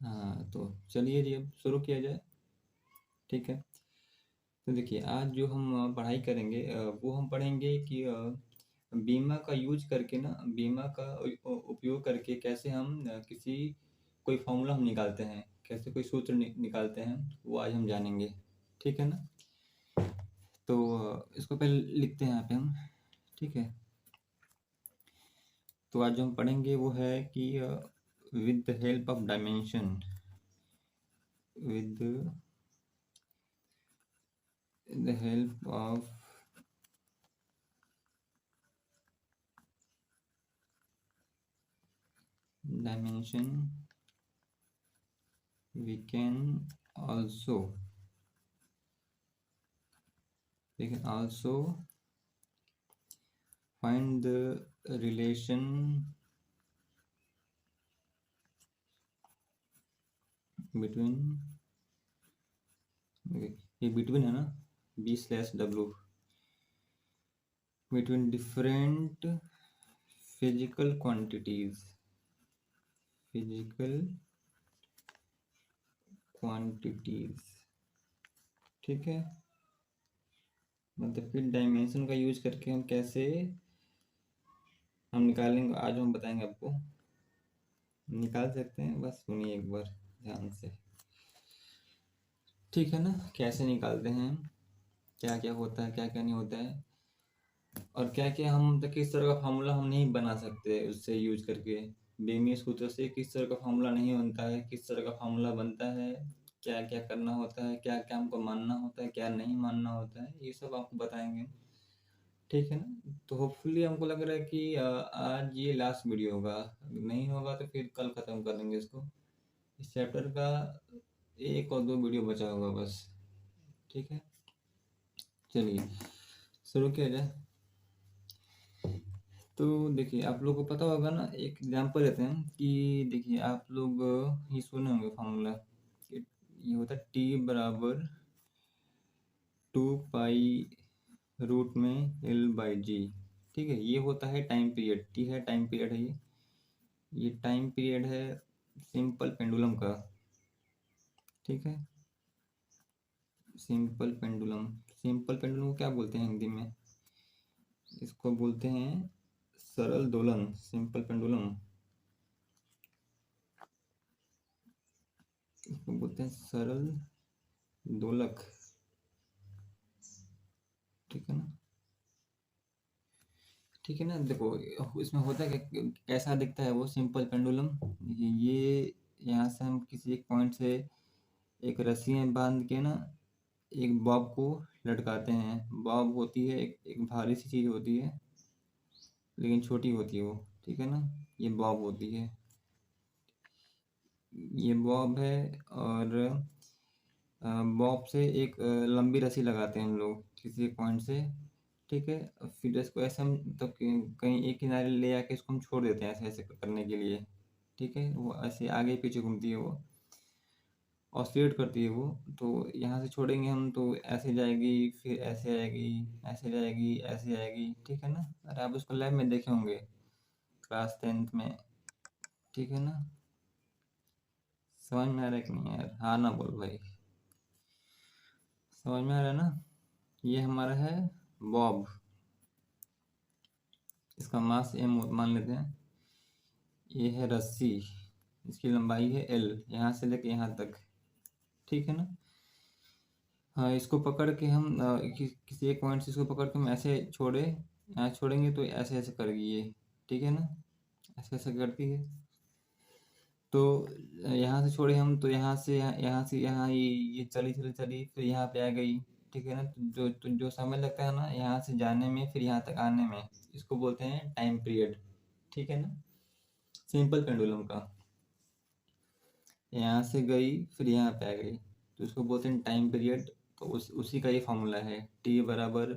हाँ, तो चलिए जी अब शुरू किया जाए। ठीक है। तो देखिए आज जो हम पढ़ाई करेंगे वो हम पढ़ेंगे कि बीमा का यूज करके ना बीमा का उपयोग करके कैसे हम किसी कोई फॉर्मूला हम निकालते हैं, कैसे कोई सूत्र निकालते हैं, वो आज हम जानेंगे। ठीक है ना। तो इसको पहले लिखते हैं यहाँ पे हम। ठीक है। तो आज जो हम पढ़ेंगे वो है कि with the help of dimension, with the help of dimension we can also find the relation between, ये between है ना, B/W, between different physical quantities, physical quantities। ठीक है। मतलब फिर डायमेंशन का यूज करके हम कैसे हम निकालेंगे, आज हम बताएंगे आपको। निकाल सकते हैं, बस सुनिए एक बार ध्यान से। ठीक है ना। कैसे निकालते हैं, क्या क्या होता है, क्या क्या नहीं होता है, और क्या क्या हम तो किस तरह का फार्मूला हम नहीं बना सकते उससे यूज करके। बेमी सूत्र से किस तरह का फार्मूला नहीं बनता है, किस तरह का फार्मूला बनता है, क्या क्या करना होता है, क्या क्या हमको मानना होता है, क्या नहीं मानना होता है, ये सब आपको बताएंगे। ठीक है ना। तो होपफुली हमको लग रहा है कि आज ये लास्ट वीडियो होगा। नहीं होगा तो फिर कल ख़त्म कर देंगे इसको। इस चैप्टर का एक और दो वीडियो बचा होगा बस। ठीक है। चलिए शुरू किया जाए। तो देखिए आप लोग को पता होगा ना, एक एग्जांपल लेते हैं कि देखिए आप लोग ये सुने होंगे फार्मूला कि ये होता है टी बराबर 2 पाई रूट में L/G। ठीक है। ये होता है टाइम पीरियड, टी है टाइम पीरियड है ये टाइम पीरियड है सिंपल पेंडुलम का। ठीक है। सिंपल पेंडुलम को क्या बोलते हैं हिंदी में? इसको बोलते हैं सरल दोलन, सिंपल पेंडुलम। इसको बोलते हैं सरल दोलक। ठीक है ना। ठीक है ना। देखो इसमें होता है कि कैसा दिखता है वो सिंपल पेंडुलम। ये यहाँ से हम किसी एक पॉइंट से एक रस्सी में बांध के ना एक बॉब को लटकाते हैं। बॉब होती है एक भारी सी चीज़ होती है, लेकिन छोटी होती है वो। ठीक है ना। ये बॉब होती है, ये बॉब है। और बॉब से एक लंबी रस्सी लगाते हैं हम लोग किसी एक पॉइंट से। ठीक है। और फिर इसको ऐसे हम तो कहीं एक किनारे ले आके इसको हम छोड़ देते हैं ऐसे ऐसे करने के लिए। ठीक है। वो ऐसे आगे पीछे घूमती है वो, ऑसिलेट करती है वो। तो यहाँ से छोड़ेंगे हम तो ऐसे जाएगी, फिर ऐसे आएगी, ऐसे जाएगी, ऐसे आएगी। ठीक है ना। अरे आप उसको लैब में देखे होंगे क्लास 10th में। ठीक है ना। समझ में आ रहा है कि नहीं यार? हाँ ना बोल भाई। समझ में आ रहा है ना। ये हमारा है बॉब। इसका मास m मान लेते हैं। ये है रस्सी, इसकी लंबाई है L, यहाँ से लेके यहाँ तक। ठीक है ना। हाँ, इसको पकड़ के हम किसी एक पॉइंट से इसको पकड़ के हम ऐसे छोड़े, यहाँ छोड़ेंगे तो ऐसे ऐसे करेगी ये। ठीक है ना। ऐसे ऐसे करती है। तो यहाँ से छोड़े हम तो यहाँ से यहाँ से यहाँ ये चली चली चली फिर यहाँ पे आ गई। ठीक है ना। तो जो समय लगता है ना यहाँ से जाने में फिर यहाँ तक आने में, इसको बोलते हैं टाइम पीरियड। ठीक है ना। सिंपल पेंडुलम का यहाँ से गई फिर यहाँ पे आ गई, तो इसको बोलते हैं टाइम पीरियड। तो उसी का ये फॉर्मूला है टी बराबर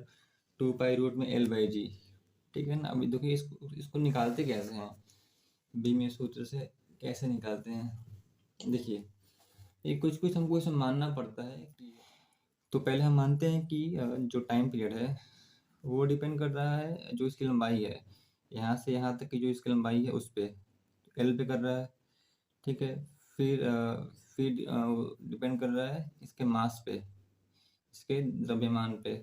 2 पाई रूट में L/G। ठीक है ना। अभी देखिए इसको निकालते कैसे हैं, बीमीय सूत्र से कैसे निकालते हैं। देखिए ये कुछ कुछ हमको इसमें मानना पड़ता है कि तो पहले हम मानते हैं कि जो टाइम पीरियड है वो डिपेंड कर रहा है जो इसकी लंबाई है, यहाँ से यहाँ तक की जो इसकी लंबाई है उस पर L पे कर रहा है। ठीक है। फिर डिपेंड कर रहा है इसके मास पे, इसके द्रव्यमान पे,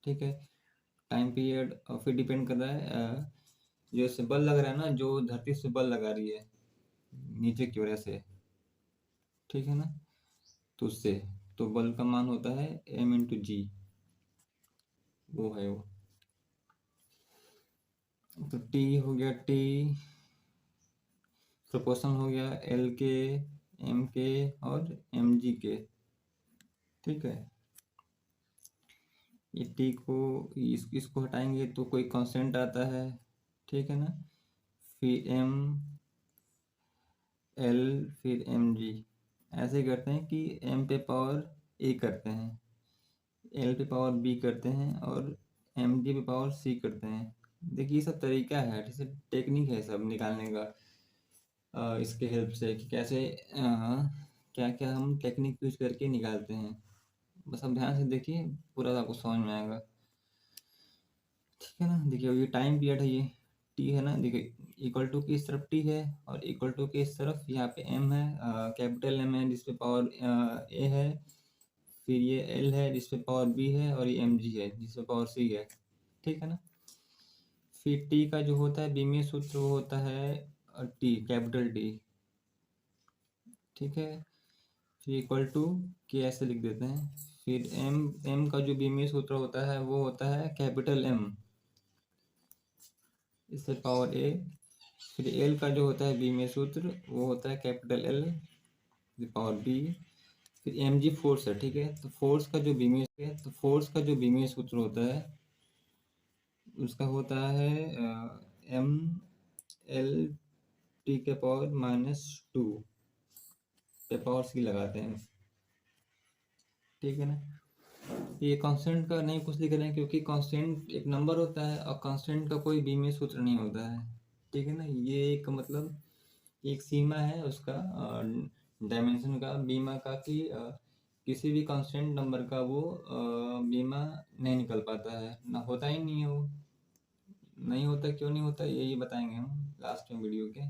ठीक है। टाइम पीरियड और फिर डिपेंड कर रहा है जो से बल लग रहा है ना, जो धरती से बल लगा रही है नीचे की वजह से, ठीक है ना, तो उससे तो बल का मान होता है m×g, वो है वो। तो T हो गया, T प्रोपोर्शन हो गया L के, M के और mg के, ठीक है। ये T को इसको हटाएंगे तो कोई कांस्टेंट आता है, ठीक है ना। फिर M, L, फिर mg, ऐसे करते हैं कि m पे पावर a करते हैं, L पे पावर b करते हैं और mg पे पावर c करते हैं। देखिए ये सब तरीका है, जैसे टेक्निक है सब निकालने का, इसके हेल्प से कि कैसे क्या क्या हम टेक्निक यूज करके निकालते हैं। बस आप ध्यान से देखिए, पूरा आपको समझ में आएगा, ठीक है ना। देखिए अब ये टाइम पीरियड है, ये टी है ना, देखिए इक्वल टू की इस तरफ टी है और इक्वल टू के इस तरफ यहाँ पे एम है, कैपिटल एम है जिसपे पावर ए है, फिर ये एल है जिसपे पावर बी है और ये एम जी है जिसपे पावर सी है, ठीक है ना। फिर टी का जो होता है बीमीय सूत्र वो होता है टी, कैपिटल टी, ठीक है। फिर इक्वल टू के ऐसे लिख देते हैं। फिर एम का जो बीमीय सूत्र होता है वो होता है कैपिटल एम, इससे पावर ए। फिर एल का जो होता है बीमीय सूत्र वो होता है कैपिटल एल पावर बी। फिर एम जी फोर्स है, ठीक है। तो फोर्स का जो बीमीय सूत्र होता है उसका होता है एम एल टी के पावर -2 पे पावर सी लगाते हैं, ठीक है ना। ये कांस्टेंट का नहीं कुछ लिख रहे हैं क्योंकि कांस्टेंट एक नंबर होता है और कांस्टेंट का कोई बीमीय सूत्र नहीं होता है, ठीक है ना। ये एक मतलब एक सीमा है उसका, डायमेंशन का, बीमा का, कि किसी भी कांस्टेंट नंबर का वो बीमा नहीं निकल पाता है, ना होता ही नहीं है वो। नहीं होता, क्यों नहीं होता यही बताएंगे हम लास्ट में वीडियो के,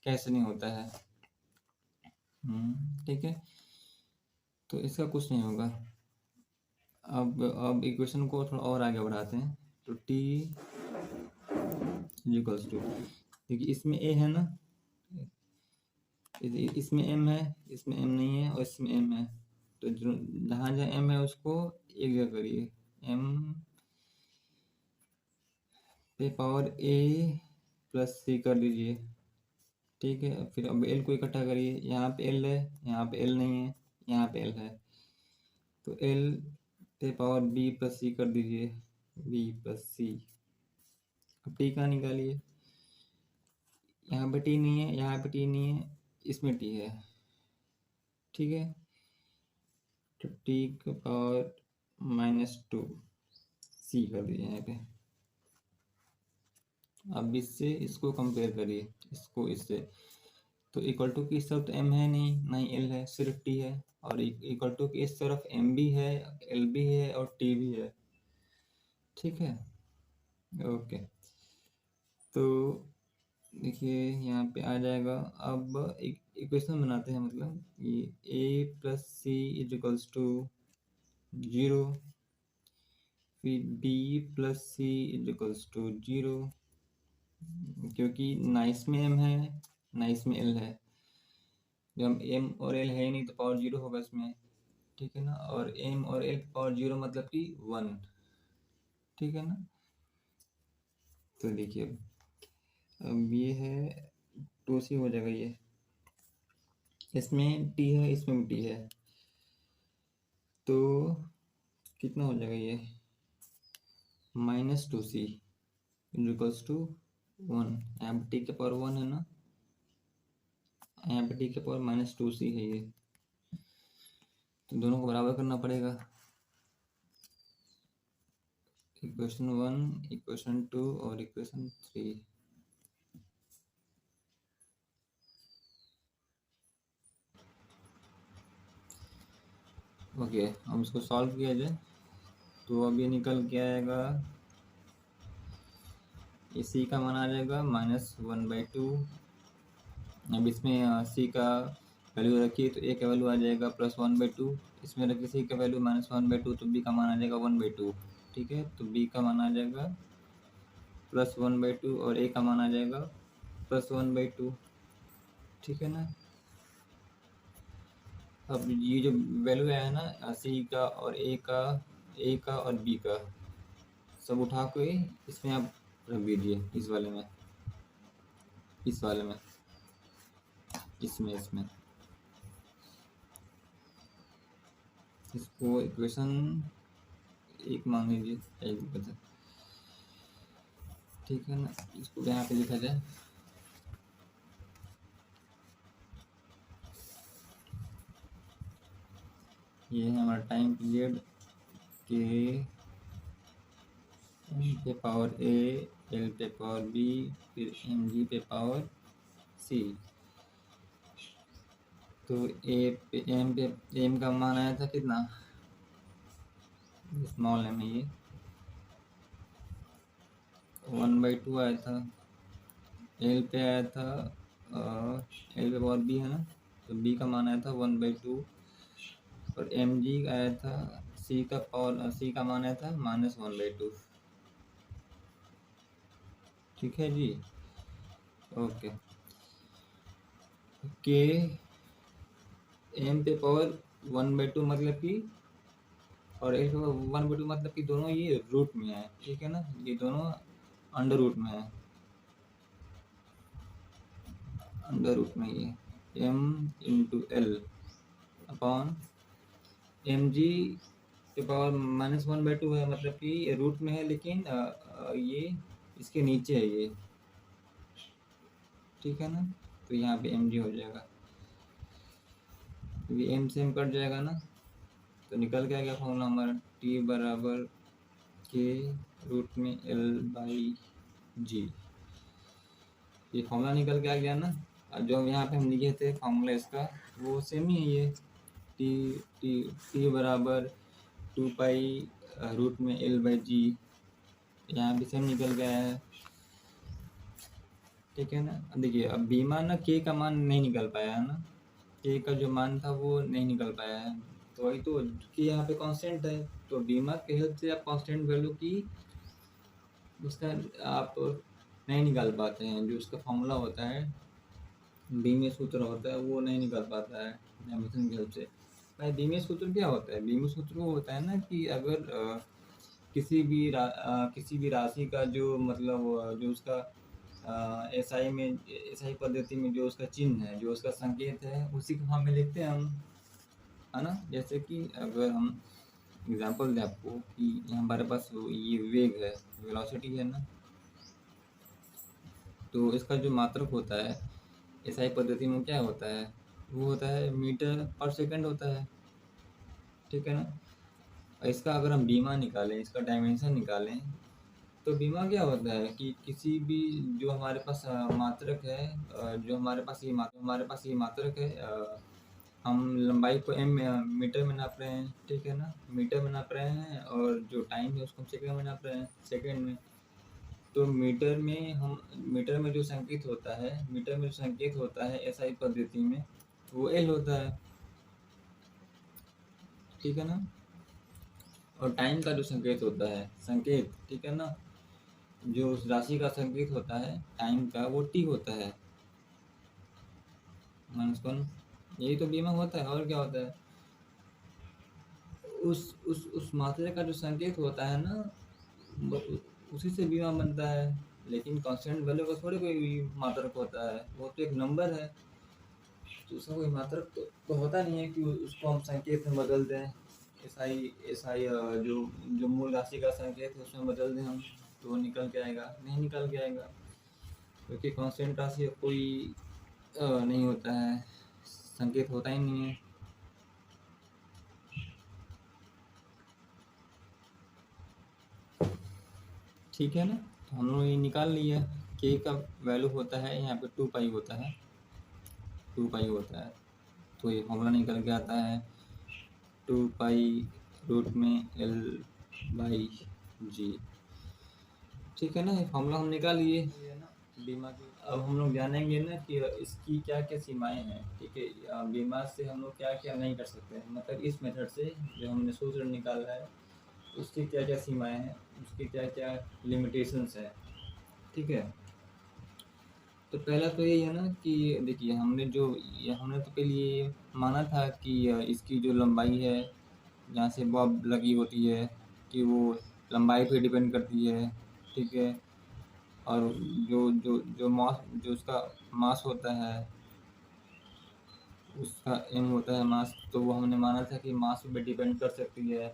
कैसे नहीं होता है। ठीक है, तो इसका कुछ नहीं होगा। अब इक्वेशन को थोड़ा और आगे बढ़ाते हैं। तो t इक्वल्स टू, देखिए इसमें a है ना, इसमें m है, इसमें m नहीं है और इसमें m है, तो जहाँ जहाँ m है उसको एक जगह करिए, m पे पावर a प्लस c कर दीजिए, ठीक है। फिर अब l को इकट्ठा करिए, यहाँ पे l है, यहाँ पे l नहीं है, यहाँ पे l है, तो l पे पावर b प्लस c कर दीजिए, b प्लस c। अब t का निकालिए, यहाँ पे t नहीं है, यहाँ पे t नहीं है, इसमें t है, ठीक है। तो t का पावर -2 c कर दीजिए यहाँ पे। अब इससे इसको कंपेयर करिए, इसको इससे, तो इक्वल टू की इस तरफ तो m है नहीं, ना ही l है, सिर्फ t है, और इक्वल टू की इस तरफ m भी है, l भी है और t भी है, ठीक है। ओके, तो देखिए यहाँ पे आ जाएगा। अब एक इक्वेशन बनाते हैं, मतलब ये a plus c is equals to 0, फिर b plus c is equals to 0, क्योंकि ना इसमें m है ना इसमें l है, जब m और l है ही नहीं तो पावर 0 होगा इसमें, ठीक है ना। और m और l पावर 0 मतलब कि 1, ठीक है ना। तो देखिए अब ये है 2c हो जाएगा, ये इसमें t है इसमें भी t है, तो कितना हो जाएगा ये -2c इक्वल्स टू 1, यहाँ पे t के पावर 1 है ना, यहाँ पे t के पावर -2c है ये, तो दोनों को बराबर करना पड़ेगा। इक्वेशन 1, इक्वेशन 2 और इक्वेशन 3। ओके, अब इसको सॉल्व किया जाए तो अब ये निकल के आएगा, ये c का मान आ जाएगा -1/2। अब इसमें c का वैल्यू रखी तो ए का वैल्यू आ जाएगा +1/2, इसमें रखी सी का वैल्यू -1/2, तो बी का मान आ जाएगा 1/2। ठीक है, तो बी का मान आ जाएगा +1/2 और ए का मान आ जाएगा +1/2। ठीक है ना। अब ये जो वैल्यू आया है ना सी का और ए का और बी का, सब उठा के इसमें आप रख दीजिए, इस वाले में, इस वाले में, इसमें इसको इक्वेशन एक मान लीजिए, एक बता। ठीक है ना, इसको यहाँ पे लिखा जाए। ये है हमारा टाइम पीरियड के एम पे पावर ए, एल पे पावर बी, फिर एम जी पे पावर सी। तो एम का मान आया था कितना, स्मॉल एम है ये, 1/2 आया था। एल पे आया था, एल पे पावर बी है ना, तो बी का मान आया था 1/2। और एम जी आया था, सी का मान आया था -1/2। ठीक है जी, ओके। के एम पे पावर 1/2 मतलब कि, और एल पे पावर 1/2 मतलब कि दोनों ये रूट में है। ठीक है ना, ये दोनों अंडर रूट में है, अंडर रूट में ये M into L upon M G के पावर -1/2 है, मतलब कि रूट में है, लेकिन ये इसके नीचे है ये। ठीक है ना, तो यहाँ पे एम जी हो जाएगा, क्योंकि एम से एम कट जाएगा ना, तो निकल के आएगा फॉर्मूला हमारा टी बराबर के रूट में L/G। ये फॉर्मूला निकल के आ गया ना। और जो यहाँ पे हम लिखे थे फॉर्मूला इसका, वो सेम ही है ये, टी टी टी बराबर 2 पाई रूट में L/G, यहाँ भी सेम निकल गया है। ठीक है ना, अब देखिए, अब बीमा ना के का मान नहीं निकल पाया है ना, के का जो मान था वो नहीं निकल पाया है, तो वही तो कि यहाँ पे कांस्टेंट है, तो बीमा के हेल्प से आप कांस्टेंट वैल्यू की उसका आप नहीं निकाल पाते हैं। जो उसका फॉर्मूला होता है, बीमीय सूत्र होता है, वो नहीं निकल पाता है डायमेंशन की हेल्प से। भाई बीमीय सूत्र क्या होता है, बीमीय सूत्र वो होता है ना कि अगर किसी भी राशि का जो मतलब जो उसका एसआई पद्धति में जो उसका चिन्ह है, जो उसका संकेत है, उसी के फॉर्म में लिखते हैं हम, है ना। जैसे कि अगर हम एग्जांपल दें आपको कि हमारे पास ये वेग है, वेलोसिटी है ना, तो इसका जो मात्रक होता है एसआई पद्धति में क्या होता है, वो होता है मीटर पर सेकंड होता है। ठीक है ना, और इसका अगर हम बीमा निकालें, इसका डायमेंशन निकालें, तो बीमा क्या होता है कि किसी भी जो हमारे पास मात्रक है, जो हमारे पास ये मात्रक है, हम लंबाई को मीटर में नाप रहे हैं। ठीक है ना, मीटर में नाप रहे हैं, और जो टाइम है उसको हम सेकंड में नाप रहे हैं, सेकंड में। तो मीटर में जो संकेत होता है एसआई पद्धति में, वो एल होता है। ठीक है ना, और टाइम का जो संकेत, ठीक है ना, जो उस राशि का संकेत होता है टाइम का, वो टी होता है, -1। यही तो बीमा होता है, और क्या होता है, उस मात्रा का जो संकेत होता है ना, उसी से बीमा बनता है। लेकिन कांस्टेंट वैल्यू का थोड़ी कोई मात्रक होता है, वो तो एक नंबर है, तो उसका कोई मात्रक तो होता नहीं है कि उसको हम संकेत में बदल दें। एसआई जो जो मूल राशि का संकेत है उसमें बदल दें हम, तो वो निकल के आएगा, नहीं निकल के आएगा, क्योंकि कांस्टेंट राशि कोई नहीं होता है, संकेत होता ही नहीं है। ठीक है ना, तो हम लोग ये निकाल लिया, के का वैल्यू होता है यहाँ पे 2 पाई होता है, 2 पाई होता है। तो ये फॉर्मूला निकल के आता है 2 पाई रूट में L/G। ठीक है ना, ये फॉर्मूला हम निकाल लिए। बीमा की अब हम लोग जानेंगे ना कि इसकी क्या क्या सीमाएं हैं। ठीक है, बीमा से हम लोग क्या क्या नहीं कर सकते हैं, मतलब इस मेथड से जो हमने सूत्र निकाला है उसकी क्या क्या सीमाएं हैं, उसकी क्या क्या लिमिटेशंस हैं। ठीक है, तो पहला तो यही है ना कि देखिए हमने तो पहले ये माना था कि इसकी जो लंबाई है, जहाँ से बॉब लगी होती है, कि वो लंबाई पे डिपेंड करती है। ठीक है, और जो उसका मास होता है, उसका एम होता है मास, तो वो हमने माना था कि मास पे डिपेंड कर सकती है।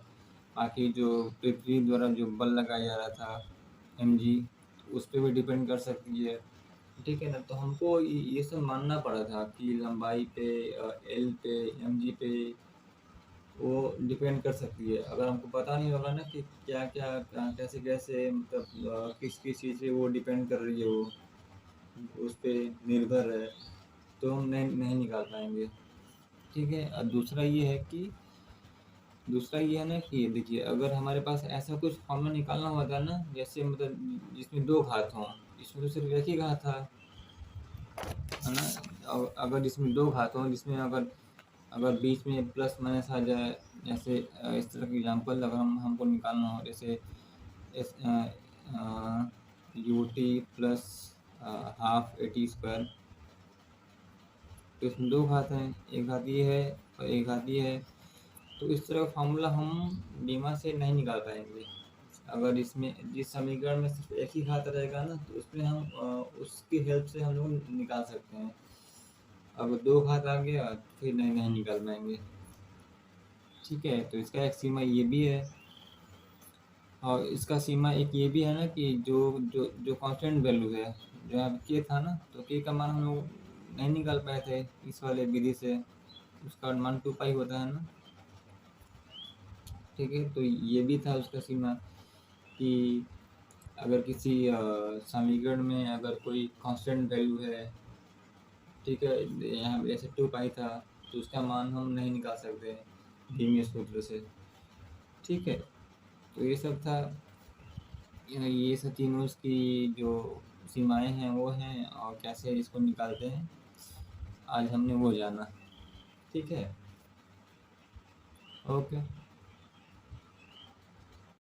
बाकी जो पृथ्वी द्वारा जो बल लगाया जा रहा था mg, उस पर भी डिपेंड कर सकती है। ठीक है ना, तो हमको ये सब मानना पड़ा था कि लंबाई पे, एल पे, mg पे वो डिपेंड कर सकती है। अगर हमको पता नहीं होगा ना कि क्या क्या कैसे कैसे, मतलब किस किस चीज़ से वो डिपेंड कर रही है, वो उस पर निर्भर है, तो हम नहीं निकाल पाएंगे। ठीक है, और दूसरा ये है ना कि देखिए अगर हमारे पास ऐसा कुछ फॉर्मूला निकालना होता ना, जैसे मतलब जिसमें दो घात हों, इसमें तो सिर्फ एक ही घात था, है ना। अगर इसमें दो घात हों, जिसमें अगर अगर बीच में प्लस माइनस आ जाए, जैसे इस तरह की एग्जांपल अगर हमको निकालना हो, जैसे S U T plus half A T square, तो इसमें दो घात हैं, एक घात ये है और एक घात ये है। तो इस तरह का फार्मूला हम बीमा से नहीं निकाल पाएंगे। अगर इसमें जिस समीकरण में सिर्फ एक ही घात रहेगा ना, तो उसमें हम उसकी हेल्प से हम लोग निकाल सकते हैं। अगर दो घात आ गया तो फिर नहीं निकाल पाएंगे। ठीक है, तो इसका एक सीमा ये भी है, और इसका सीमा एक ये भी है ना कि जो जो जो कांस्टेंट वैल्यू है, जो यहाँ के था ना, तो के का मान हम लोग नहीं निकाल पाए थे इस वाले विधि से। उसका मान 2 पाई होता है ना। ठीक है, तो ये भी था उसका सीमा कि अगर किसी समीकरण में अगर कोई कांस्टेंट वैल्यू है, ठीक है, यहाँ जैसे 2 पाई था, तो उसका मान हम नहीं निकाल सकते धीमी सूत्र से। ठीक है, तो ये सब था, ये सब तीनों की जो सीमाएं हैं वो हैं, और कैसे इसको निकालते हैं आज हमने वो जाना। ठीक है, ओके।